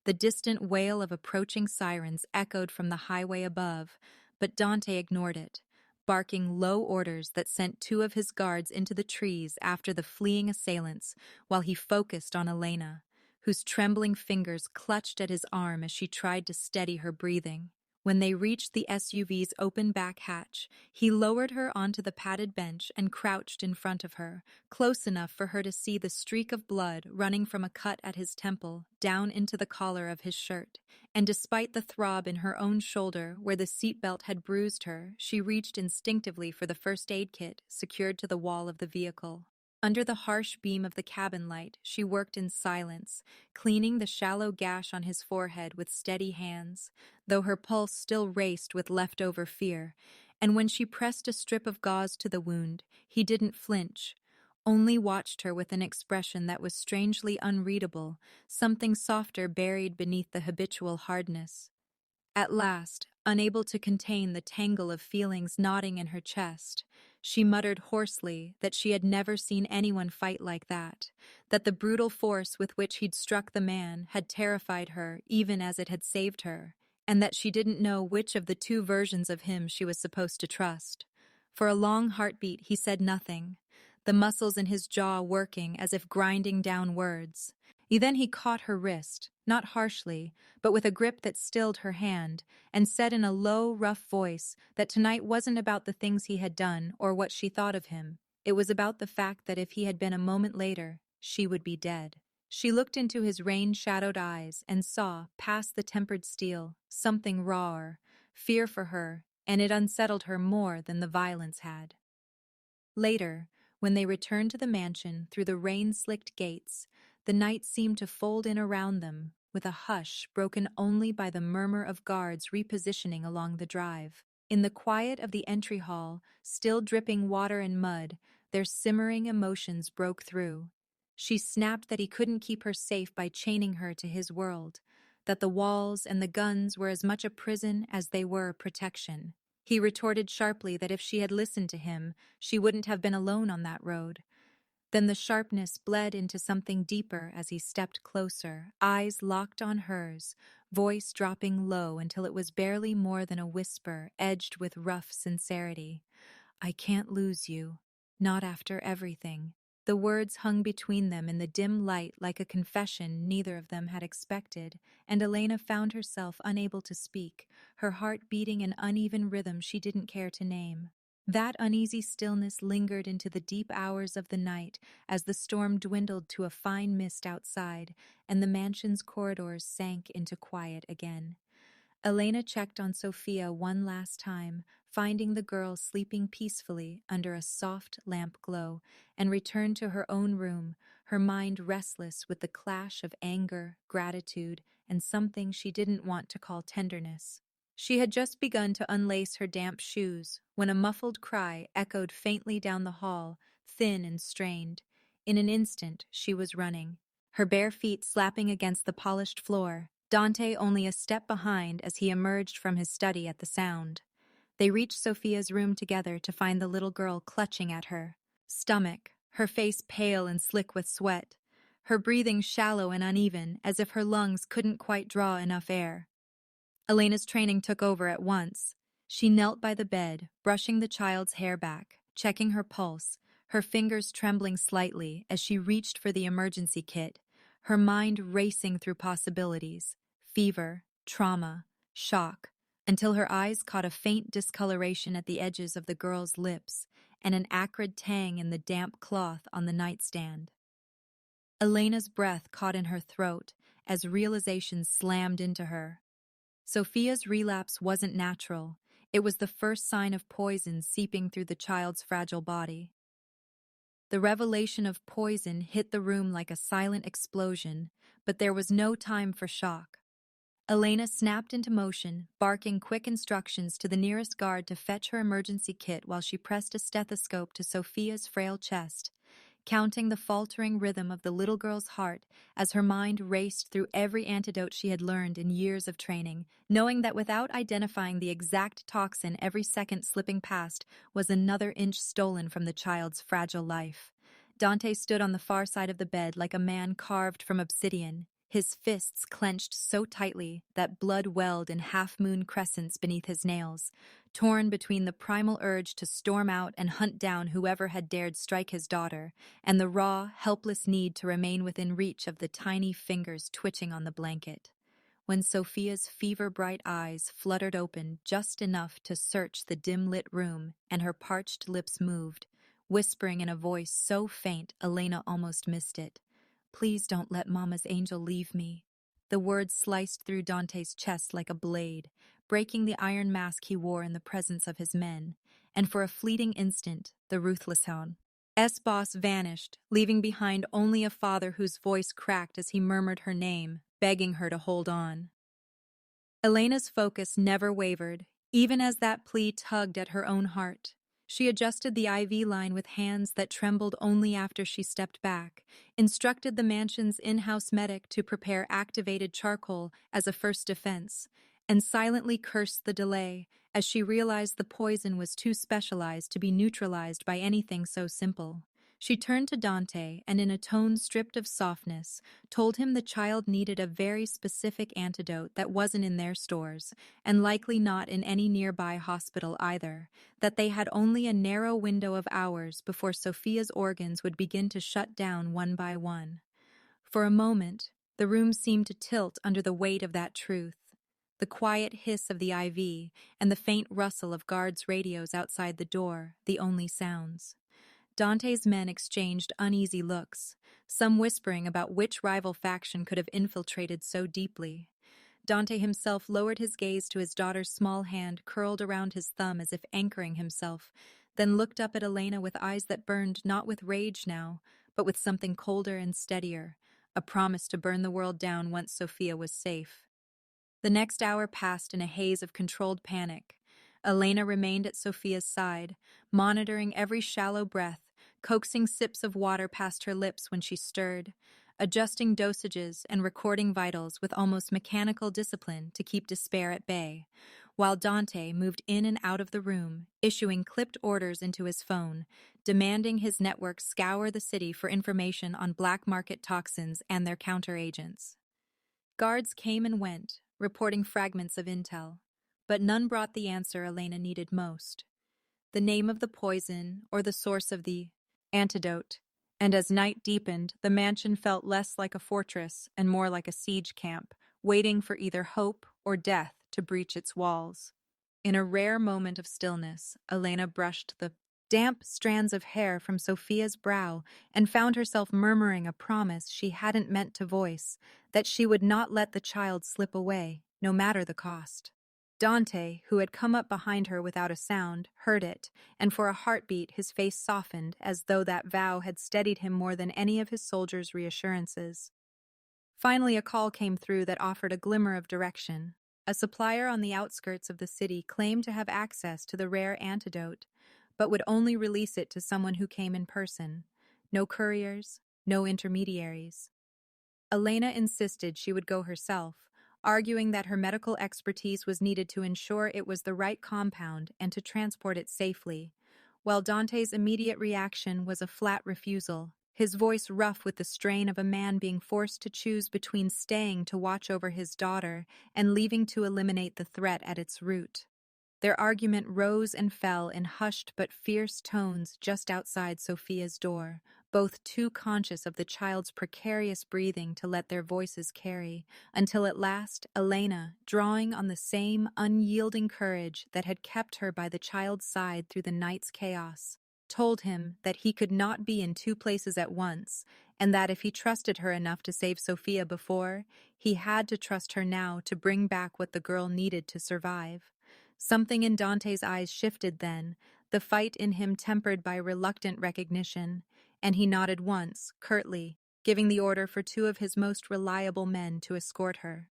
The distant wail of approaching sirens echoed from the highway above, but Dante ignored it, barking low orders that sent two of his guards into the trees after the fleeing assailants while he focused on Elena, whose trembling fingers clutched at his arm as she tried to steady her breathing. When they reached the SUV's open back hatch, he lowered her onto the padded bench and crouched in front of her, close enough for her to see the streak of blood running from a cut at his temple down into the collar of his shirt. And despite the throb in her own shoulder where the seatbelt had bruised her, she reached instinctively for the first aid kit secured to the wall of the vehicle. Under the harsh beam of the cabin light, she worked in silence, cleaning the shallow gash on his forehead with steady hands, though her pulse still raced with leftover fear. And when she pressed a strip of gauze to the wound, he didn't flinch, only watched her with an expression that was strangely unreadable, something softer buried beneath the habitual hardness. At last, unable to contain the tangle of feelings knotting in her chest, she muttered hoarsely that she had never seen anyone fight like that the brutal force with which he'd struck the man had terrified her even as it had saved her, and that she didn't know which of the two versions of him she was supposed to trust. For a long heartbeat, he said nothing, the muscles in his jaw working as if grinding down words. Then he caught her wrist, not harshly, but with a grip that stilled her hand, and said in a low, rough voice that tonight wasn't about the things he had done or what she thought of him. It was about the fact that if he had been a moment later, she would be dead. She looked into his rain-shadowed eyes and saw, past the tempered steel, something rawer, fear for her, and it unsettled her more than the violence had. Later, when they returned to the mansion through the rain-slicked gates, the night seemed to fold in around them, with a hush broken only by the murmur of guards repositioning along the drive. In the quiet of the entry hall, still dripping water and mud, their simmering emotions broke through. She snapped that he couldn't keep her safe by chaining her to his world, that the walls and the guns were as much a prison as they were protection. He retorted sharply that if she had listened to him, she wouldn't have been alone on that road. Then the sharpness bled into something deeper as he stepped closer, eyes locked on hers, voice dropping low until it was barely more than a whisper, edged with rough sincerity. "I can't lose you. Not after everything." The words hung between them in the dim light like a confession neither of them had expected, and Elena found herself unable to speak, her heart beating an uneven rhythm she didn't care to name. That uneasy stillness lingered into the deep hours of the night as the storm dwindled to a fine mist outside and the mansion's corridors sank into quiet again. Elena checked on Sophia one last time, finding the girl sleeping peacefully under a soft lamp glow, and returned to her own room, her mind restless with the clash of anger, gratitude, and something she didn't want to call tenderness. She had just begun to unlace her damp shoes when a muffled cry echoed faintly down the hall, thin and strained. In an instant, she was running, her bare feet slapping against the polished floor, Dante only a step behind as he emerged from his study at the sound. They reached Sophia's room together to find the little girl clutching at her stomach, her face pale and slick with sweat, her breathing shallow and uneven as if her lungs couldn't quite draw enough air. Elena's training took over at once. She knelt by the bed, brushing the child's hair back, checking her pulse, her fingers trembling slightly as she reached for the emergency kit, her mind racing through possibilities, fever, trauma, shock, until her eyes caught a faint discoloration at the edges of the girl's lips and an acrid tang in the damp cloth on the nightstand. Elena's breath caught in her throat as realization slammed into her. Sophia's relapse wasn't natural. It was the first sign of poison seeping through the child's fragile body. The revelation of poison hit the room like a silent explosion, but there was no time for shock. Elena snapped into motion, barking quick instructions to the nearest guard to fetch her emergency kit while she pressed a stethoscope to Sophia's frail chest, counting the faltering rhythm of the little girl's heart as her mind raced through every antidote she had learned in years of training, knowing that without identifying the exact toxin every second slipping past was another inch stolen from the child's fragile life. Dante stood on the far side of the bed like a man carved from obsidian, his fists clenched so tightly that blood welled in half-moon crescents beneath his nails, torn between the primal urge to storm out and hunt down whoever had dared strike his daughter, and the raw, helpless need to remain within reach of the tiny fingers twitching on the blanket. When Sophia's fever-bright eyes fluttered open just enough to search the dim-lit room and her parched lips moved, whispering in a voice so faint Elena almost missed it, "Please don't let Mama's angel leave me." The words sliced through Dante's chest like a blade, breaking the iron mask he wore in the presence of his men, and for a fleeting instant, the ruthless hound S-boss vanished, leaving behind only a father whose voice cracked as he murmured her name, begging her to hold on. Elena's focus never wavered, even as that plea tugged at her own heart. She adjusted the IV line with hands that trembled only after she stepped back, instructed the mansion's in-house medic to prepare activated charcoal as a first defense, and silently cursed the delay as she realized the poison was too specialized to be neutralized by anything so simple. She turned to Dante and, in a tone stripped of softness, told him the child needed a very specific antidote that wasn't in their stores, and likely not in any nearby hospital either, that they had only a narrow window of hours before Sophia's organs would begin to shut down one by one. For a moment, the room seemed to tilt under the weight of that truth. The quiet hiss of the IV and the faint rustle of guards' radios outside the door, the only sounds. Dante's men exchanged uneasy looks, some whispering about which rival faction could have infiltrated so deeply. Dante himself lowered his gaze to his daughter's small hand curled around his thumb as if anchoring himself, then looked up at Elena with eyes that burned not with rage now, but with something colder and steadier, a promise to burn the world down once Sophia was safe. The next hour passed in a haze of controlled panic. Elena remained at Sophia's side, monitoring every shallow breath, coaxing sips of water past her lips when she stirred, adjusting dosages and recording vitals with almost mechanical discipline to keep despair at bay, while Dante moved in and out of the room, issuing clipped orders into his phone, demanding his network scour the city for information on black market toxins and their counteragents. Guards came and went, reporting fragments of intel, but none brought the answer Elena needed most: the name of the poison or the source of the antidote. And as night deepened, the mansion felt less like a fortress and more like a siege camp, waiting for either hope or death to breach its walls. In a rare moment of stillness, Elena brushed the damp strands of hair from Sophia's brow and found herself murmuring a promise she hadn't meant to voice, that she would not let the child slip away, no matter the cost. Dante, who had come up behind her without a sound, heard it, and for a heartbeat his face softened as though that vow had steadied him more than any of his soldiers' reassurances. Finally, a call came through that offered a glimmer of direction. A supplier on the outskirts of the city claimed to have access to the rare antidote, but would only release it to someone who came in person. No couriers, no intermediaries. Elena insisted she would go herself, arguing that her medical expertise was needed to ensure it was the right compound and to transport it safely, while Dante's immediate reaction was a flat refusal, his voice rough with the strain of a man being forced to choose between staying to watch over his daughter and leaving to eliminate the threat at its root. Their argument rose and fell in hushed but fierce tones just outside Sophia's door, both too conscious of the child's precarious breathing to let their voices carry, until at last Elena, drawing on the same unyielding courage that had kept her by the child's side through the night's chaos, told him that he could not be in two places at once, and that if he trusted her enough to save Sophia before, he had to trust her now to bring back what the girl needed to survive. Something in Dante's eyes shifted then, the fight in him tempered by reluctant recognition, and he nodded once, curtly, giving the order for two of his most reliable men to escort her.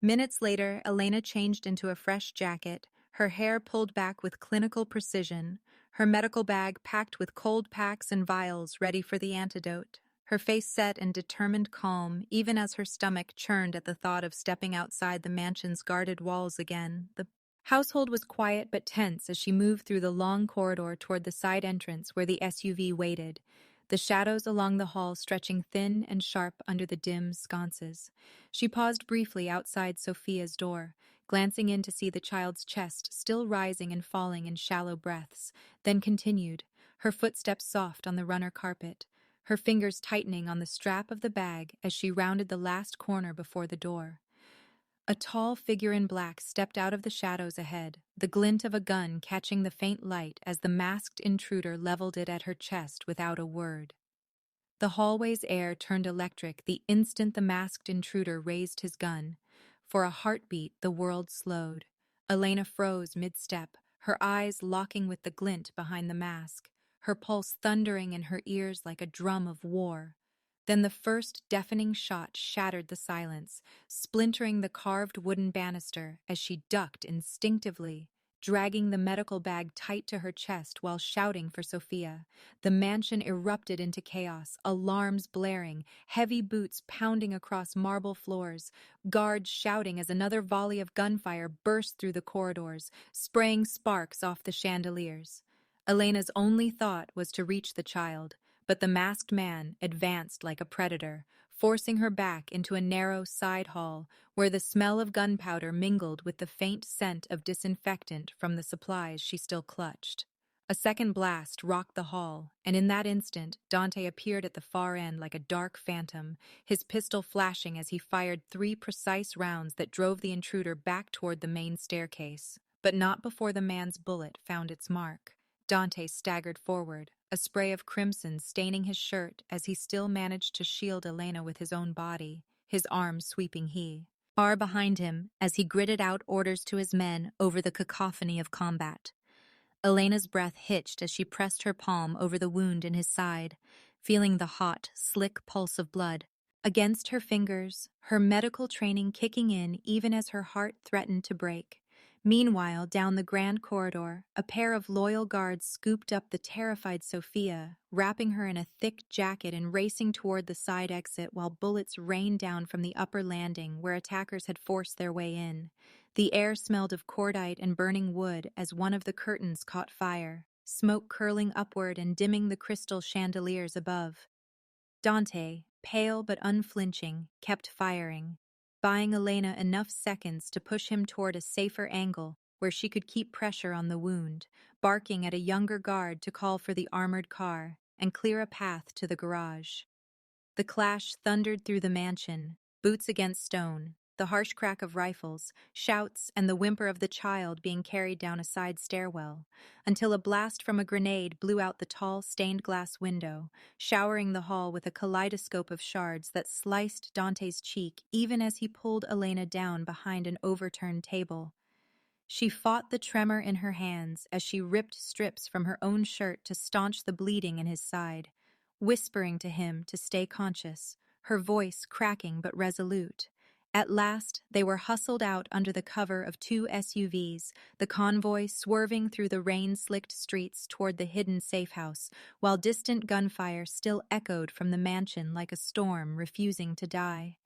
Minutes later, Elena changed into a fresh jacket, her hair pulled back with clinical precision, her medical bag packed with cold packs and vials ready for the antidote, her face set in determined calm, even as her stomach churned at the thought of stepping outside the mansion's guarded walls again. The household was quiet but tense as she moved through the long corridor toward the side entrance where the SUV waited. the shadows along the hall stretching thin and sharp under the dim sconces. She paused briefly outside Sophia's door, glancing in to see the child's chest still rising and falling in shallow breaths, then continued, her footsteps soft on the runner carpet, her fingers tightening on the strap of the bag as she rounded the last corner before the door. A tall figure in black stepped out of the shadows ahead, the glint of a gun catching the faint light as the masked intruder leveled it at her chest without a word. The hallway's air turned electric the instant the masked intruder raised his gun. For a heartbeat, the world slowed. Elena froze mid-step, her eyes locking with the glint behind the mask, her pulse thundering in her ears like a drum of war. Then the first deafening shot shattered the silence, splintering the carved wooden banister as she ducked instinctively, dragging the medical bag tight to her chest while shouting for Sophia. The mansion erupted into chaos, alarms blaring, heavy boots pounding across marble floors, guards shouting as another volley of gunfire burst through the corridors, spraying sparks off the chandeliers. Elena's only thought was to reach the child, but the masked man advanced like a predator, forcing her back into a narrow side hall where the smell of gunpowder mingled with the faint scent of disinfectant from the supplies she still clutched. A second blast rocked the hall, and in that instant, Dante appeared at the far end like a dark phantom, his pistol flashing as he fired 3 precise rounds that drove the intruder back toward the main staircase, but not before the man's bullet found its mark. Dante staggered forward, a spray of crimson staining his shirt as he still managed to shield Elena with his own body, his arms sweeping far behind him as he gritted out orders to his men over the cacophony of combat. Elena's breath hitched as she pressed her palm over the wound in his side, feeling the hot, slick pulse of blood. Against her fingers, her medical training kicking in even as her heart threatened to break. Meanwhile, down the grand corridor, a pair of loyal guards scooped up the terrified Sophia, wrapping her in a thick jacket and racing toward the side exit while bullets rained down from the upper landing where attackers had forced their way in. The air smelled of cordite and burning wood as one of the curtains caught fire, smoke curling upward and dimming the crystal chandeliers above. Dante, pale but unflinching, kept firing, buying Elena enough seconds to push him toward a safer angle where she could keep pressure on the wound, barking at a younger guard to call for the armored car and clear a path to the garage. The clash thundered through the mansion, boots against stone, the harsh crack of rifles, shouts, and the whimper of the child being carried down a side stairwell, until a blast from a grenade blew out the tall stained glass window, showering the hall with a kaleidoscope of shards that sliced Dante's cheek even as he pulled Elena down behind an overturned table. She fought the tremor in her hands as she ripped strips from her own shirt to staunch the bleeding in his side, whispering to him to stay conscious, her voice cracking but resolute. At last, they were hustled out under the cover of 2 SUVs, the convoy swerving through the rain-slicked streets toward the hidden safe house, while distant gunfire still echoed from the mansion like a storm refusing to die.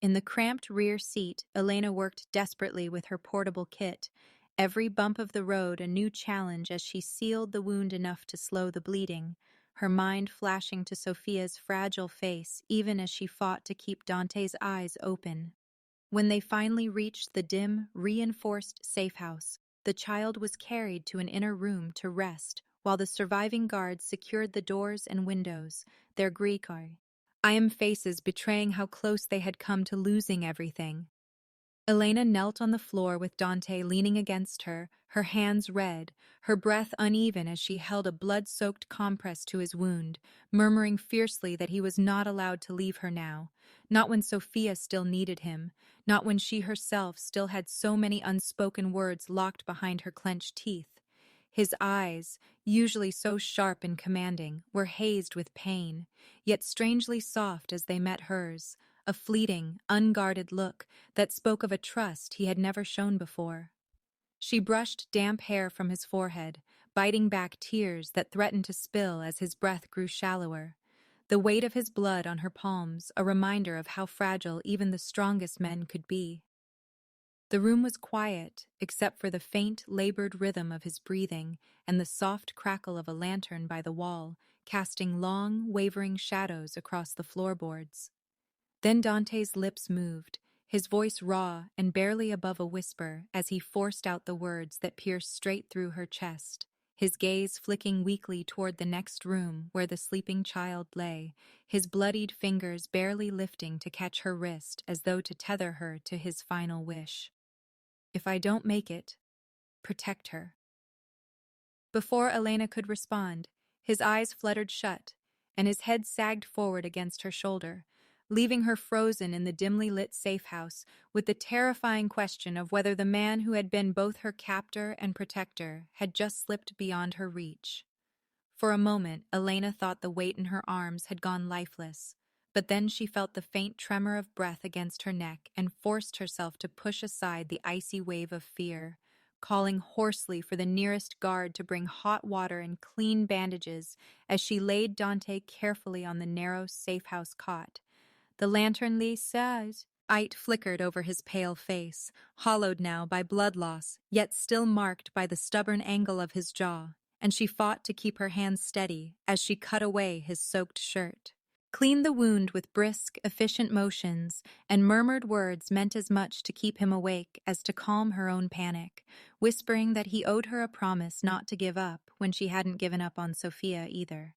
In the cramped rear seat, Elena worked desperately with her portable kit, every bump of the road a new challenge as she sealed the wound enough to slow the bleeding, her mind flashing to Sophia's fragile face even as she fought to keep Dante's eyes open. When they finally reached the dim, reinforced safe house, the child was carried to an inner room to rest, while the surviving guards secured the doors and windows, their Greek faces betraying how close they had come to losing everything. Elena knelt on the floor with Dante leaning against her, her hands red, her breath uneven as she held a blood-soaked compress to his wound, murmuring fiercely that he was not allowed to leave her now, not when Sophia still needed him, not when she herself still had so many unspoken words locked behind her clenched teeth. His eyes, usually so sharp and commanding, were hazed with pain, yet strangely soft as they met hers, a fleeting, unguarded look that spoke of a trust he had never shown before. She brushed damp hair from his forehead, biting back tears that threatened to spill as his breath grew shallower. The weight of his blood on her palms, a reminder of how fragile even the strongest men could be. The room was quiet, except for the faint, labored rhythm of his breathing and the soft crackle of a lantern by the wall, casting long, wavering shadows across the floorboards. Then Dante's lips moved, his voice raw and barely above a whisper as he forced out the words that pierced straight through her chest, his gaze flicking weakly toward the next room where the sleeping child lay, his bloodied fingers barely lifting to catch her wrist as though to tether her to his final wish. If I don't make it, protect her. Before Elena could respond, his eyes fluttered shut, and his head sagged forward against her shoulder, leaving her frozen in the dimly lit safe house with the terrifying question of whether the man who had been both her captor and protector had just slipped beyond her reach. For a moment, Elena thought the weight in her arms had gone lifeless, but then she felt the faint tremor of breath against her neck and forced herself to push aside the icy wave of fear, calling hoarsely for the nearest guard to bring hot water and clean bandages as she laid Dante carefully on the narrow safe-house cot. The lantern Lee says, light flickered over his pale face, hollowed now by blood loss, yet still marked by the stubborn angle of his jaw, and she fought to keep her hands steady as she cut away his soaked shirt. Cleaned the wound with brisk, efficient motions, and murmured words meant as much to keep him awake as to calm her own panic, whispering that he owed her a promise not to give up when she hadn't given up on Sophia either.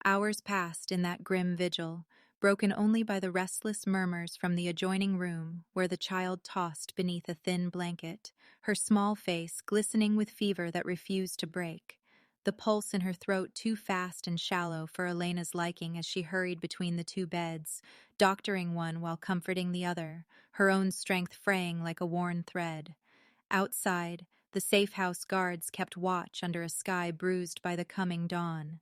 Hours passed in that grim vigil, broken only by the restless murmurs from the adjoining room where the child tossed beneath a thin blanket, her small face glistening with fever that refused to break, the pulse in her throat too fast and shallow for Elena's liking as she hurried between the two beds, doctoring one while comforting the other, her own strength fraying like a worn thread. Outside, the safe house guards kept watch under a sky bruised by the coming dawn,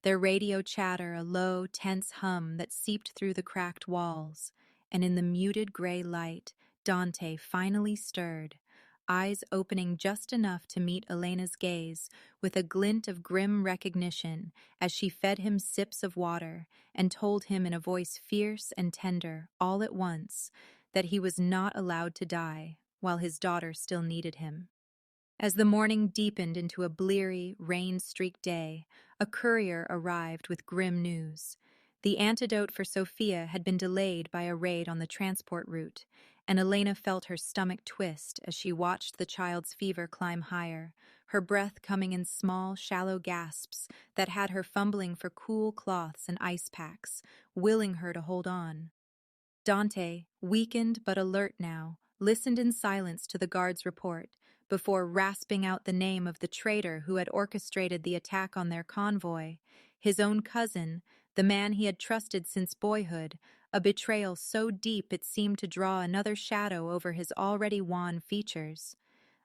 their radio chatter a low, tense hum that seeped through the cracked walls, and in the muted gray light, Dante finally stirred, eyes opening just enough to meet Elena's gaze with a glint of grim recognition as she fed him sips of water and told him in a voice fierce and tender all at once that he was not allowed to die while his daughter still needed him. As the morning deepened into a bleary, rain-streaked day, a courier arrived with grim news. The antidote for Sophia had been delayed by a raid on the transport route, and Elena felt her stomach twist as she watched the child's fever climb higher, her breath coming in small, shallow gasps that had her fumbling for cool cloths and ice packs, willing her to hold on. Dante, weakened but alert now, listened in silence to the guard's report, before rasping out the name of the traitor who had orchestrated the attack on their convoy, his own cousin, the man he had trusted since boyhood, a betrayal so deep it seemed to draw another shadow over his already wan features.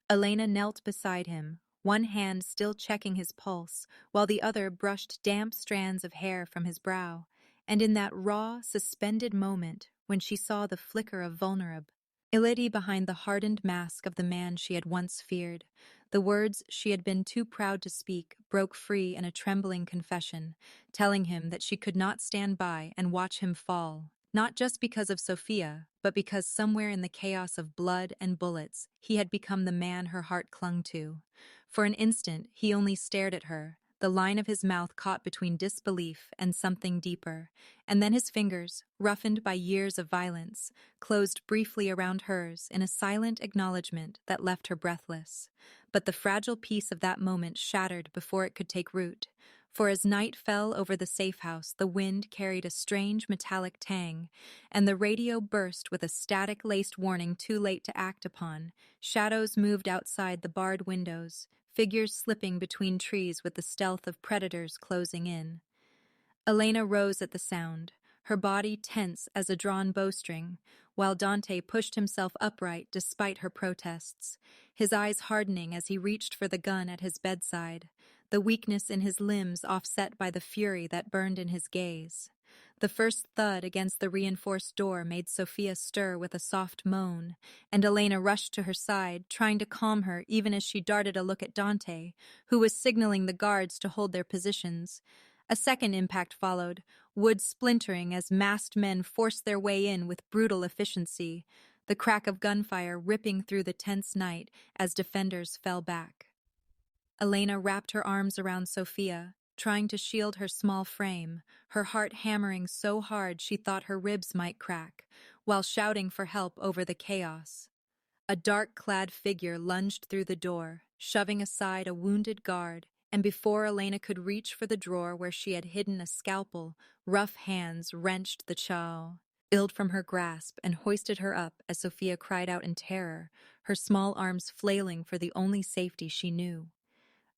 Elena knelt beside him, one hand still checking his pulse, while the other brushed damp strands of hair from his brow, and in that raw, suspended moment when she saw the flicker of vulnerability behind the hardened mask of the man she had once feared, the words she had been too proud to speak broke free in a trembling confession, telling him that she could not stand by and watch him fall, not just because of Sophia, but because somewhere in the chaos of blood and bullets, he had become the man her heart clung to. For an instant, he only stared at her, the line of his mouth caught between disbelief and something deeper, and then his fingers, roughened by years of violence, closed briefly around hers in a silent acknowledgement that left her breathless. But the fragile peace of that moment shattered before it could take root, for as night fell over the safe house, the wind carried a strange metallic tang, and the radio burst with a static-laced warning too late to act upon. Shadows moved outside the barred windows, figures slipping between trees with the stealth of predators closing in. Elena rose at the sound, her body tense as a drawn bowstring, while Dante pushed himself upright despite her protests, his eyes hardening as he reached for the gun at his bedside, the weakness in his limbs offset by the fury that burned in his gaze. The first thud against the reinforced door made Sophia stir with a soft moan, and Elena rushed to her side, trying to calm her even as she darted a look at Dante, who was signaling the guards to hold their positions. A second impact followed, wood splintering as masked men forced their way in with brutal efficiency, the crack of gunfire ripping through the tense night as defenders fell back. Elena wrapped her arms around Sophia, trying to shield her small frame, her heart hammering so hard she thought her ribs might crack, while shouting for help over the chaos. A dark-clad figure lunged through the door, shoving aside a wounded guard, and before Elena could reach for the drawer where she had hidden a scalpel, rough hands wrenched the child from her grasp and hoisted her up as Sophia cried out in terror, her small arms flailing for the only safety she knew.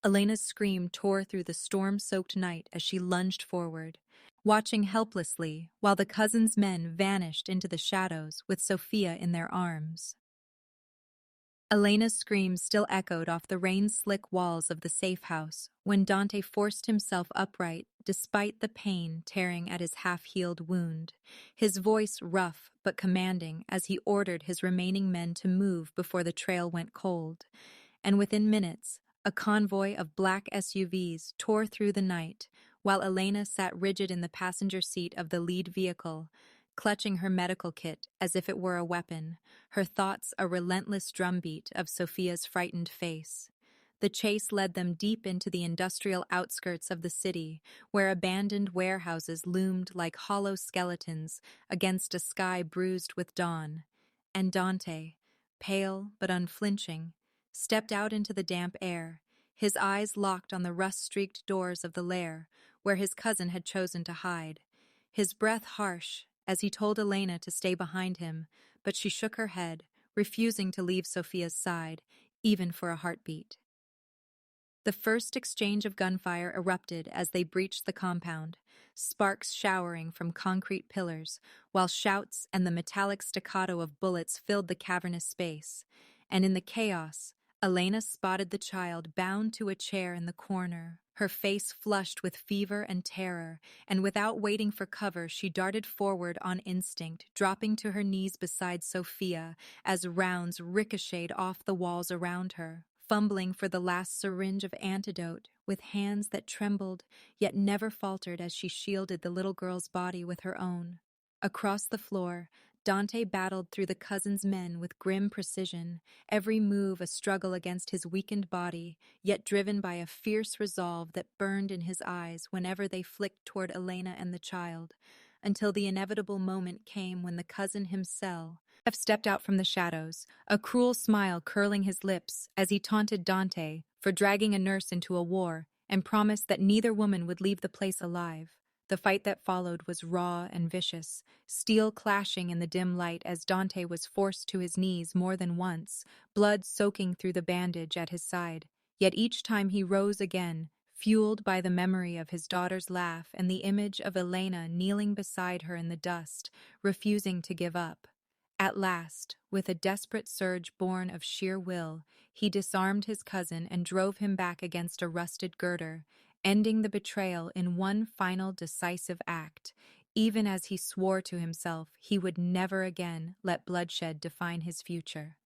Elena's scream tore through the storm-soaked night as she lunged forward, watching helplessly while the cousins' men vanished into the shadows with Sophia in their arms. Elena's scream still echoed off the rain-slick walls of the safe house when Dante forced himself upright despite the pain tearing at his half-healed wound, his voice rough but commanding as he ordered his remaining men to move before the trail went cold. And within minutes, a convoy of black SUVs tore through the night, while Elena sat rigid in the passenger seat of the lead vehicle, clutching her medical kit as if it were a weapon, her thoughts a relentless drumbeat of Sophia's frightened face. The chase led them deep into the industrial outskirts of the city, where abandoned warehouses loomed like hollow skeletons against a sky bruised with dawn. And Dante, pale but unflinching, stepped out into the damp air, his eyes locked on the rust-streaked doors of the lair where his cousin had chosen to hide, his breath harsh as he told Elena to stay behind him, but she shook her head, refusing to leave Sophia's side, even for a heartbeat. The first exchange of gunfire erupted as they breached the compound, sparks showering from concrete pillars, while shouts and the metallic staccato of bullets filled the cavernous space. And in the chaos, Elena spotted the child bound to a chair in the corner, her face flushed with fever and terror, and without waiting for cover, she darted forward on instinct, dropping to her knees beside Sophia as rounds ricocheted off the walls around her, fumbling for the last syringe of antidote with hands that trembled yet never faltered as she shielded the little girl's body with her own. Across the floor, Dante battled through the cousins' men with grim precision, every move a struggle against his weakened body, yet driven by a fierce resolve that burned in his eyes whenever they flicked toward Elena and the child, until the inevitable moment came when the cousin himself stepped out from the shadows, a cruel smile curling his lips as he taunted Dante for dragging a nurse into a war and promised that neither woman would leave the place alive. The fight that followed was raw and vicious, steel clashing in the dim light as Dante was forced to his knees more than once, blood soaking through the bandage at his side. Yet each time he rose again, fueled by the memory of his daughter's laugh and the image of Elena kneeling beside her in the dust, refusing to give up. At last, with a desperate surge born of sheer will, he disarmed his cousin and drove him back against a rusted girder, ending the betrayal in one final decisive act, even as he swore to himself he would never again let bloodshed define his future.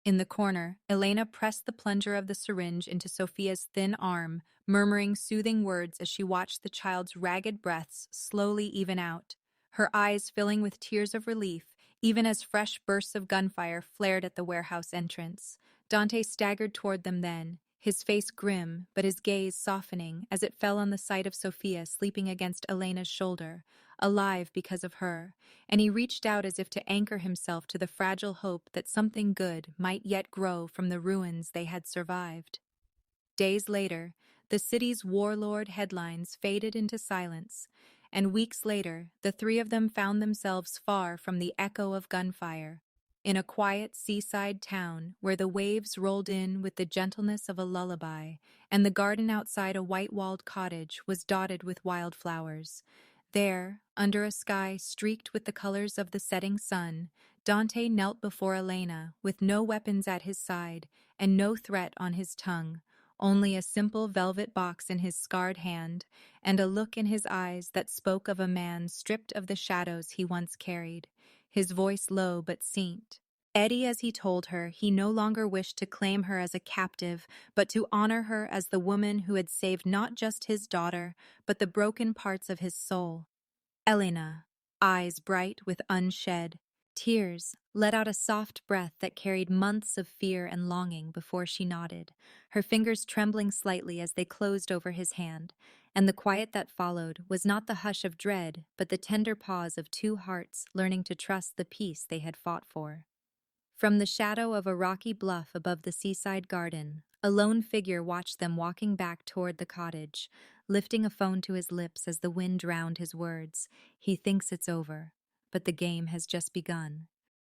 In the corner, Elena pressed the plunger of the syringe into Sophia's thin arm, murmuring soothing words as she watched the child's ragged breaths slowly even out, her eyes filling with tears of relief, even as fresh bursts of gunfire flared at the warehouse entrance. Dante staggered toward them then, his face grim but his gaze softening as it fell on the sight of Sophia sleeping against Elena's shoulder, alive because of her, and he reached out as if to anchor himself to the fragile hope that something good might yet grow from the ruins they had survived. Days later, the city's warlord headlines faded into silence, and weeks later, the three of them found themselves far from the echo of gunfire, in a quiet seaside town where the waves rolled in with the gentleness of a lullaby, and the garden outside a white-walled cottage was dotted with wildflowers. There, under a sky streaked with the colors of the setting sun, Dante knelt before Elena, with no weapons at his side and no threat on his tongue, only a simple velvet box in his scarred hand, and a look in his eyes that spoke of a man stripped of the shadows he once carried, his voice low but faint. Eddie, as he told her, he no longer wished to claim her as a captive, but to honor her as the woman who had saved not just his daughter, but the broken parts of his soul. Elena, eyes bright with unshed Tears let out a soft breath that carried months of fear and longing before she nodded, her fingers trembling slightly as they closed over his hand, and the quiet that followed was not the hush of dread, but the tender pause of two hearts learning to trust the peace they had fought for. From the shadow of a rocky bluff above the seaside garden, a lone figure watched them walking back toward the cottage, lifting a phone to his lips as the wind drowned his words. He thinks it's over, but the game has just begun.